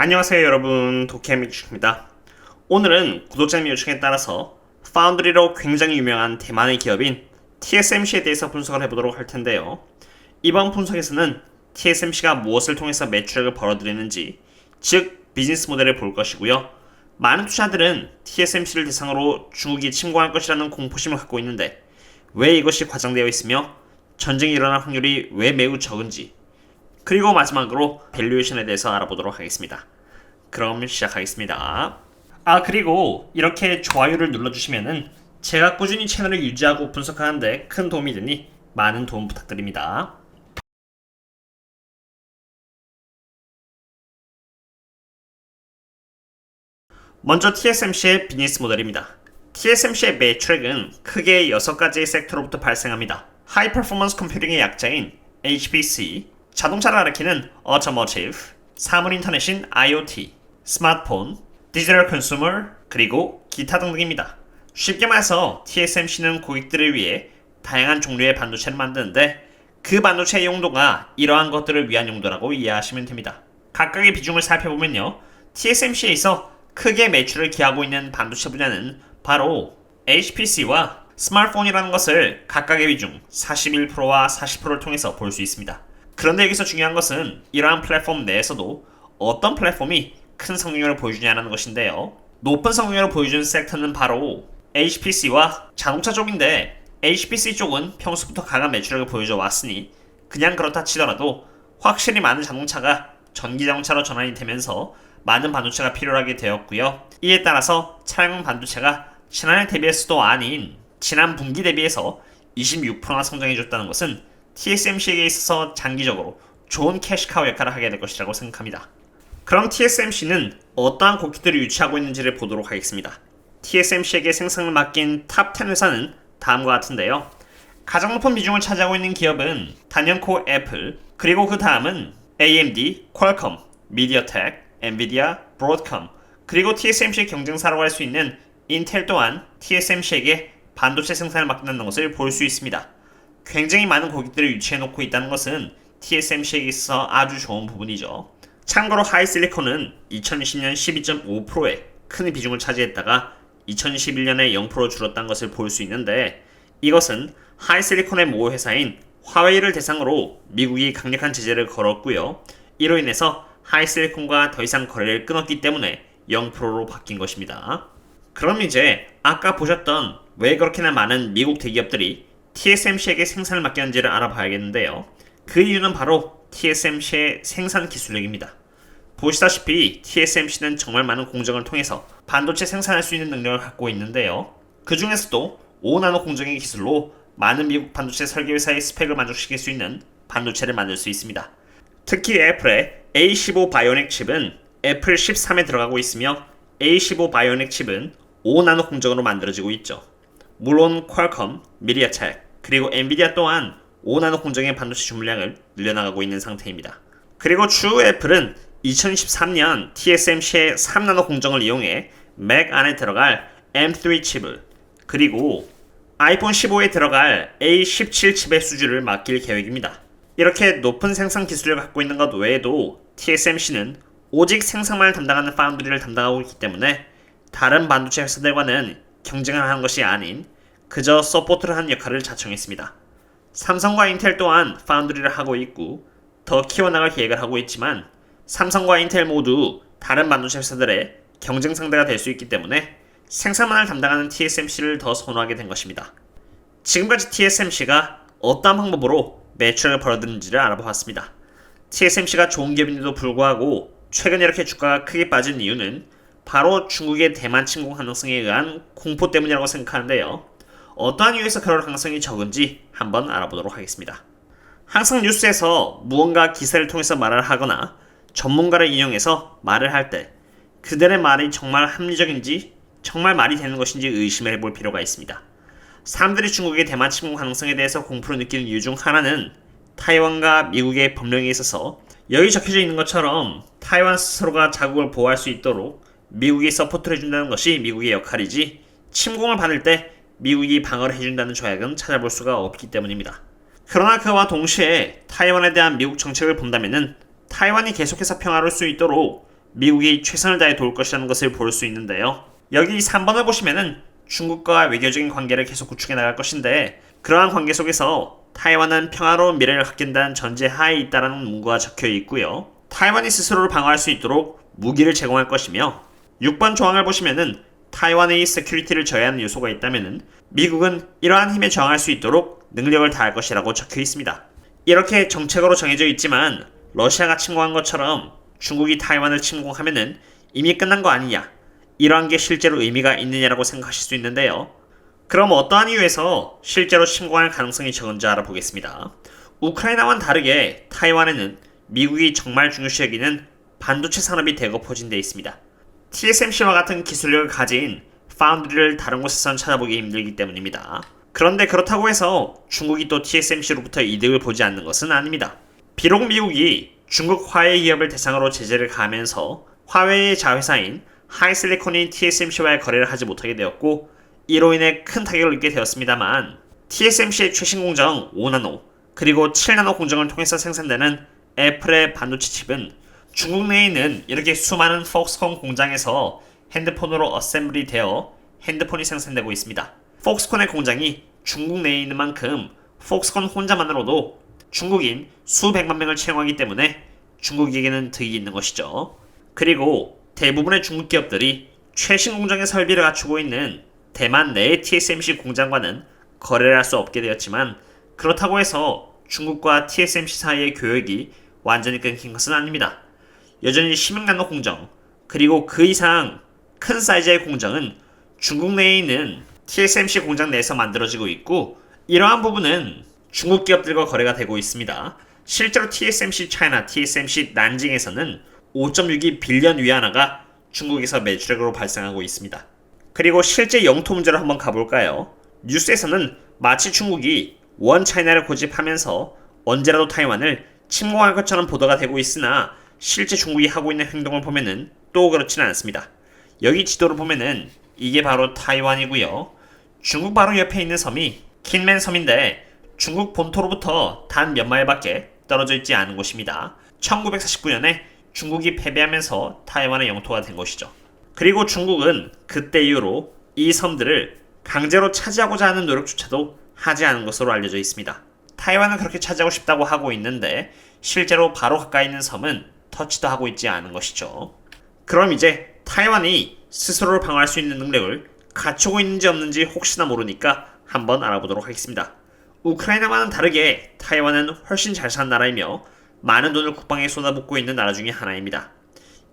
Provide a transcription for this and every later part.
안녕하세요 여러분, 도케미주입니다. 오늘은 구독자님 요청에 따라서 파운드리로 굉장히 유명한 대만의 기업인 TSMC에 대해서 분석을 해보도록 할 텐데요. 이번 분석에서는 TSMC가 무엇을 통해서 매출액을 벌어들이는지, 즉 비즈니스 모델을 볼 것이고요. 많은 투자들은 TSMC를 대상으로 중국이 침공할 것이라는 공포심을 갖고 있는데 왜 이것이 과장되어 있으며 전쟁이 일어날 확률이 왜 매우 적은지, 그리고 마지막으로 밸류에이션에 대해서 알아보도록 하겠습니다. 그럼 시작하겠습니다. 그리고 이렇게 좋아요를 눌러주시면은 제가 꾸준히 채널을 유지하고 분석하는데 큰 도움이 되니 많은 도움 부탁드립니다. 먼저 TSMC의 비즈니스 모델입니다. TSMC의 매출액은 크게 6가지의 섹터로부터 발생합니다. 하이 퍼포먼스 컴퓨팅의 약자인 HPC, 자동차를 가리키는 Automotive, 사물 인터넷인 IoT, 스마트폰, 디지털 컨슈머, 그리고 기타 등등입니다. 쉽게 말해서 TSMC는 고객들을 위해 다양한 종류의 반도체를 만드는데 그 반도체의 용도가 이러한 것들을 위한 용도라고 이해하시면 됩니다. 각각의 비중을 살펴보면요, TSMC에 있어 크게 매출을 기하고 있는 반도체 분야는 바로 HPC와 스마트폰이라는 것을 각각의 비중 41%와 40%를 통해서 볼 수 있습니다. 그런데 여기서 중요한 것은 이러한 플랫폼 내에서도 어떤 플랫폼이 큰 성능을 보여주냐는 것인데요. 높은 성능을 보여주는 섹터는 바로 HPC와 자동차 쪽인데, HPC 쪽은 평소부터 강한 매출액을 보여줘 왔으니 그냥 그렇다 치더라도 확실히 많은 자동차가 전기 자동차로 전환이 되면서 많은 반도체가 필요하게 되었고요. 이에 따라서 차량용 반도체가 지난해 대비해서도 아닌 지난 분기 대비해서 26%나 성장해줬다는 것은 TSMC에게 있어서 장기적으로 좋은 캐시카우 역할을 하게 될 것이라고 생각합니다. 그럼 TSMC는 어떠한 고객들을 유치하고 있는지를 보도록 하겠습니다. TSMC에게 생산을 맡긴 탑 10 회사는 다음과 같은데요. 가장 높은 비중을 차지하고 있는 기업은 단연코 애플, 그리고 그 다음은 AMD, 퀄컴, 미디어텍, 엔비디아, 브로드컴, 그리고 TSMC의 경쟁사라고 할 수 있는 인텔 또한 TSMC에게 반도체 생산을 맡긴다는 것을 볼 수 있습니다. 굉장히 많은 고객들을 유치해놓고 있다는 것은 TSMC에게 있어서 아주 좋은 부분이죠. 참고로 하이실리콘은 2020년 12.5%의 큰 비중을 차지했다가 2011년에 0%로 줄었다는 것을 볼 수 있는데, 이것은 하이실리콘의 모호 회사인 화웨이를 대상으로 미국이 강력한 제재를 걸었고요. 이로 인해서 하이실리콘과 더 이상 거래를 끊었기 때문에 0%로 바뀐 것입니다. 그럼 이제 아까 보셨던 왜 그렇게나 많은 미국 대기업들이 TSMC에게 생산을 맡겼는지를 알아봐야겠는데요. 그 이유는 바로 TSMC의 생산 기술력입니다. 보시다시피 TSMC는 정말 많은 공정을 통해서 반도체 생산할 수 있는 능력을 갖고 있는데요. 그 중에서도 5나노 공정의 기술로 많은 미국 반도체 설계 회사의 스펙을 만족시킬 수 있는 반도체를 만들 수 있습니다. 특히 애플의 A15 바이오닉 칩은 애플 13에 들어가고 있으며 A15 바이오닉 칩은 5나노 공정으로 만들어지고 있죠. 물론 퀄컴, 미디어텍, 그리고 엔비디아 또한 5나노 공정의 반도체 주문량을 늘려나가고 있는 상태입니다. 그리고 추후 애플은 2013년 TSMC의 3나노 공정을 이용해 맥 안에 들어갈 M3 칩을, 그리고 아이폰 15에 들어갈 A17 칩의 수주를 맡길 계획입니다. 이렇게 높은 생산 기술을 갖고 있는 것 외에도 TSMC는 오직 생산만을 담당하는 파운드리를 담당하고 있기 때문에 다른 반도체 회사들과는 경쟁을 하는 것이 아닌 그저 서포트를 하는 역할을 자청했습니다. 삼성과 인텔 또한 파운드리를 하고 있고 더 키워나갈 계획을 하고 있지만, 삼성과 인텔 모두 다른 반도체 회사들의 경쟁 상대가 될 수 있기 때문에 생산만을 담당하는 TSMC를 더 선호하게 된 것입니다. 지금까지 TSMC가 어떠한 방법으로 매출을 벌어들이는지를 알아보았습니다. TSMC가 좋은 기업인데도 불구하고 최근 이렇게 주가가 크게 빠진 이유는 바로 중국의 대만 침공 가능성에 의한 공포 때문이라고 생각하는데요. 어떠한 이유에서 그럴 가능성이 적은지 한번 알아보도록 하겠습니다. 항상 뉴스에서 무언가 기사를 통해서 말을 하거나 전문가를 인용해서 말을 할 때 그들의 말이 정말 합리적인지, 정말 말이 되는 것인지 의심을 해볼 필요가 있습니다. 사람들이 중국의 대만 침공 가능성에 대해서 공포를 느끼는 이유 중 하나는 타이완과 미국의 법령에 있어서 여기 적혀져 있는 것처럼 타이완 스스로가 자국을 보호할 수 있도록 미국이 서포트를 해준다는 것이 미국의 역할이지, 침공을 받을 때 미국이 방어를 해준다는 조약은 찾아볼 수가 없기 때문입니다. 그러나 그와 동시에 타이완에 대한 미국 정책을 본다면은 타이완이 계속해서 평화로울 수 있도록 미국이 최선을 다해 도울 것이라는 것을 볼 수 있는데요. 여기 3번을 보시면은 중국과 외교적인 관계를 계속 구축해 나갈 것인데 그러한 관계 속에서 타이완은 평화로운 미래를 갖긴다는 전제 하에 있다라는 문구가 적혀 있고요. 타이완이 스스로를 방어할 수 있도록 무기를 제공할 것이며 6번 조항을 보시면은 타이완의 세큐리티를 저해하는 요소가 있다면은 미국은 이러한 힘에 저항할 수 있도록 능력을 다할 것이라고 적혀 있습니다. 이렇게 정책으로 정해져 있지만 러시아가 침공한 것처럼 중국이 타이완을 침공하면은 이미 끝난 거 아니냐, 이러한 게 실제로 의미가 있느냐라고 생각하실 수 있는데요. 그럼 어떠한 이유에서 실제로 침공할 가능성이 적은지 알아보겠습니다. 우크라이나와는 다르게 타이완에는 미국이 정말 중요시 여기는 반도체 산업이 대거 포진되어 있습니다. TSMC와 같은 기술력을 가진 파운드리를 다른 곳에선 찾아보기 힘들기 때문입니다. 그런데 그렇다고 해서 중국이 또 TSMC로부터 이득을 보지 않는 것은 아닙니다. 비록 미국이 중국 화웨이 기업을 대상으로 제재를 가하면서 화웨이의 자회사인 하이실리콘이 TSMC와의 거래를 하지 못하게 되었고 이로 인해 큰 타격을 입게 되었습니다만 TSMC의 최신 공정 5나노 그리고 7나노 공정을 통해서 생산되는 애플의 반도체 칩은 중국 내에 있는 이렇게 수많은 폭스콘 공장에서 핸드폰으로 어셈블이 되어 핸드폰이 생산되고 있습니다. 폭스콘의 공장이 중국 내에 있는 만큼 폭스콘 혼자만으로도 중국인 수백만 명을 채용하기 때문에 중국에게는 득이 있는 것이죠. 그리고 대부분의 중국 기업들이 최신 공정의 설비를 갖추고 있는 대만 내의 TSMC 공장과는 거래를 할 수 없게 되었지만 그렇다고 해서 중국과 TSMC 사이의 교역이 완전히 끊긴 것은 아닙니다. 여전히 16나노 공정 그리고 그 이상 큰 사이즈의 공정은 중국 내에 있는 TSMC 공장 내에서 만들어지고 있고 이러한 부분은 중국 기업들과 거래가 되고 있습니다. 실제로 TSMC 차이나 TSMC 난징에서는 5.62 빌리언 위안화가 중국에서 매출액으로 발생하고 있습니다. 그리고 실제 영토 문제로 한번 가볼까요? 뉴스에서는 마치 중국이 원 차이나를 고집하면서 언제라도 타이완을 침공할 것처럼 보도가 되고 있으나 실제 중국이 하고 있는 행동을 보면은 또 그렇지는 않습니다. 여기 지도를 보면은 이게 바로 타이완이고요. 중국 바로 옆에 있는 섬이 킨멘 섬인데 중국 본토로부터 단 몇 마일밖에 떨어져 있지 않은 곳입니다. 1949년에 중국이 패배하면서 타이완의 영토가 된 것이죠. 그리고 중국은 그때 이후로 이 섬들을 강제로 차지하고자 하는 노력조차도 하지 않은 것으로 알려져 있습니다. 타이완은 그렇게 차지하고 싶다고 하고 있는데 실제로 바로 가까이 있는 섬은 터치도 하고 있지 않은 것이죠. 그럼 이제 타이완이 스스로를 방어할 수 있는 능력을 갖추고 있는지 없는지 혹시나 모르니까 한번 알아보도록 하겠습니다. 우크라이나와는 다르게 타이완은 훨씬 잘 사는 나라이며 많은 돈을 국방에 쏟아붓고 있는 나라 중에 하나입니다.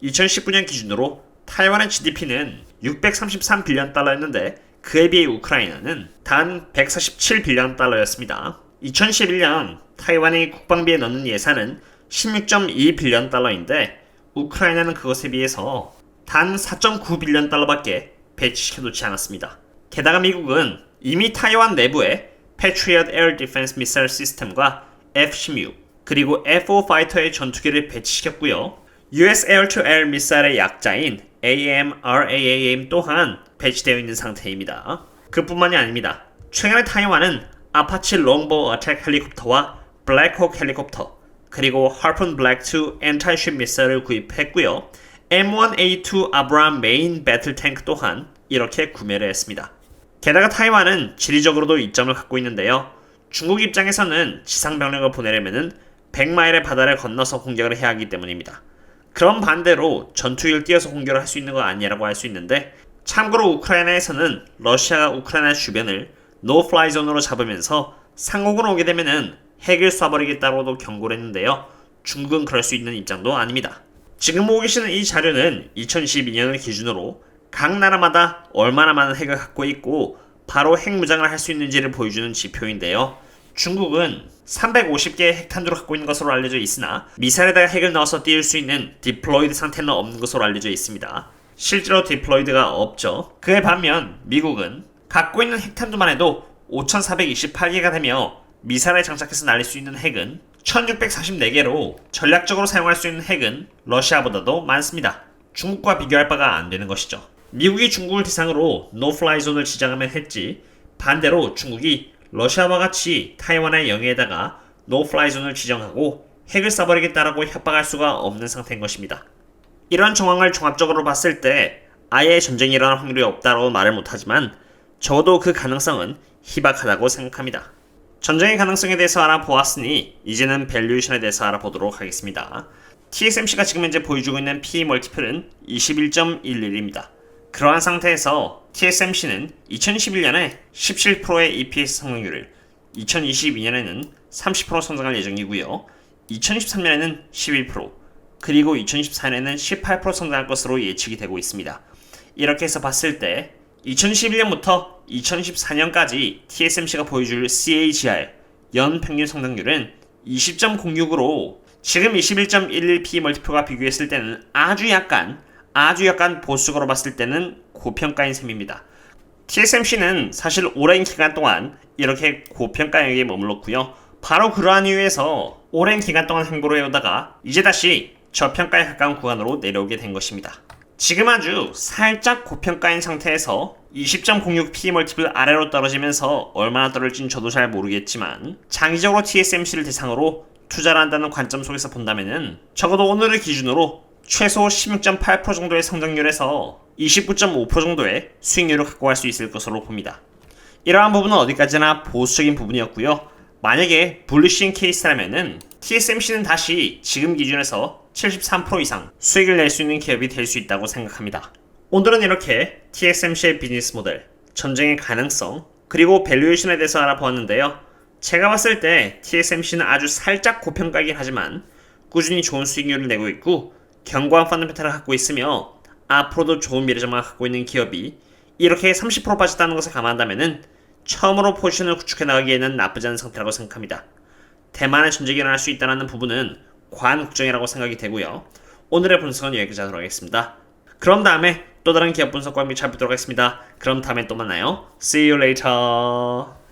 2019년 기준으로 타이완의 GDP는 633빌리언 달러였는데 그에 비해 우크라이나는 단 147빌리언 달러였습니다. 2011년 타이완이 국방비에 넣는 예산은 16.2빌리언 달러인데 우크라이나는 그것에 비해서 단 4.9빌리언 달러밖에 배치시켜 놓지 않았습니다. 게다가 미국은 이미 타이완 내부에 Patriot Air Defense Missile System과 F-16 그리고 F-5 파이터의 전투기를 배치시켰고요. US Air-to-Air 미사일의 약자인 AMRAAM 또한 배치되어 있는 상태입니다. 그뿐만이 아닙니다. 최근에 타이완은 아파치 롱보우 어택 헬리콥터와 블랙호크 헬리콥터 그리고 하폰 블랙2 엔타이쉽 미사일을 구입했고요. M1A2 아브라함 메인 배틀 탱크 또한 이렇게 구매를 했습니다. 게다가 타이완은 지리적으로도 이점을 갖고 있는데요. 중국 입장에서는 지상병력을 보내려면 100마일의 바다를 건너서 공격을 해야 하기 때문입니다. 그런 반대로 전투기를 띄워서 공격을 할 수 있는 거 아니라고 할 수 있는데 참고로 우크라이나에서는 러시아가 우크라이나 주변을 노플라이 존으로 잡으면서 상공으로 오게 되면은 핵을 쏴버리겠다고도 경고를 했는데요. 중국은 그럴 수 있는 입장도 아닙니다. 지금 보고 계시는 이 자료는 2022년을 기준으로 각 나라마다 얼마나 많은 핵을 갖고 있고 바로 핵무장을 할 수 있는지를 보여주는 지표인데요. 중국은 350개의 핵탄두를 갖고 있는 것으로 알려져 있으나 미사일에다가 핵을 넣어서 띄울 수 있는 디플로이드 상태는 없는 것으로 알려져 있습니다. 실제로 디플로이드가 없죠. 그에 반면 미국은 갖고 있는 핵탄두만 해도 5428개가 되며 미사일에 장착해서 날릴 수 있는 핵은 1644개로 전략적으로 사용할 수 있는 핵은 러시아보다도 많습니다. 중국과 비교할 바가 안 되는 것이죠. 미국이 중국을 대상으로 노플라이 존을 지정하면 했지 반대로 중국이 러시아와 같이 타이완의 영해에다가 노플라이 존을 지정하고 핵을 쏴버리겠다라고 협박할 수가 없는 상태인 것입니다. 이런 정황을 종합적으로 봤을 때 아예 전쟁이 일어날 확률이 없다고 말을 못하지만 적어도 그 가능성은 희박하다고 생각합니다. 전쟁의 가능성에 대해서 알아보았으니 이제는 밸류에이션에 대해서 알아보도록 하겠습니다. TSMC가 지금 현재 보여주고 있는 PE 멀티플은 21.11입니다. 그러한 상태에서 TSMC는 2021년에 17%의 EPS 성장률을, 2022년에는 30% 성장할 예정이고요. 2023년에는 11%, 그리고 2024년에는 18% 성장할 것으로 예측이 되고 있습니다. 이렇게 해서 봤을 때 2011년부터 2024년까지 TSMC가 보여줄 CAGR 연 평균 성장률은 20.06으로 지금 21.11 PE 멀티플과 비교했을 때는 아주 약간 보수적으로 봤을 때는 고평가인 셈입니다. TSMC는 사실 오랜 기간 동안 이렇게 고평가 영역에 머물렀고요. 바로 그러한 이유에서 오랜 기간 동안 행보를 해오다가 이제 다시 저평가에 가까운 구간으로 내려오게 된 것입니다. 지금 아주 살짝 고평가인 상태에서 20.06 PE 멀티플 아래로 떨어지면서 얼마나 떨어질지는 저도 잘 모르겠지만 장기적으로 TSMC를 대상으로 투자를 한다는 관점 속에서 본다면은 적어도 오늘을 기준으로 최소 16.8% 정도의 성장률에서 29.5% 정도의 수익률을 갖고 갈 수 있을 것으로 봅니다. 이러한 부분은 어디까지나 보수적인 부분이었고요. 만약에 불리시인 케이스라면은 TSMC는 다시 지금 기준에서 73% 이상 수익을 낼 수 있는 기업이 될 수 있다고 생각합니다. 오늘은 이렇게 TSMC의 비즈니스 모델, 전쟁의 가능성, 그리고 밸류에이션에 대해서 알아보았는데요. 제가 봤을 때 TSMC는 아주 살짝 고평가이긴 하지만 꾸준히 좋은 수익률을 내고 있고 견고한 펀더멘탈을 갖고 있으며 앞으로도 좋은 미래전망을 갖고 있는 기업이 이렇게 30% 빠졌다는 것을 감안한다면 처음으로 포지션을 구축해 나가기에는 나쁘지 않은 상태라고 생각합니다. 대만의 전쟁이 일어날 수 있다는 부분은 관국정이라고 생각이 되고요. 오늘의 분석은 여기까지 하도록 하겠습니다. 그럼 다음에 또 다른 기업 분석과 함께 찾아뵙도록 하겠습니다. 그럼 다음에 또 만나요. See you later.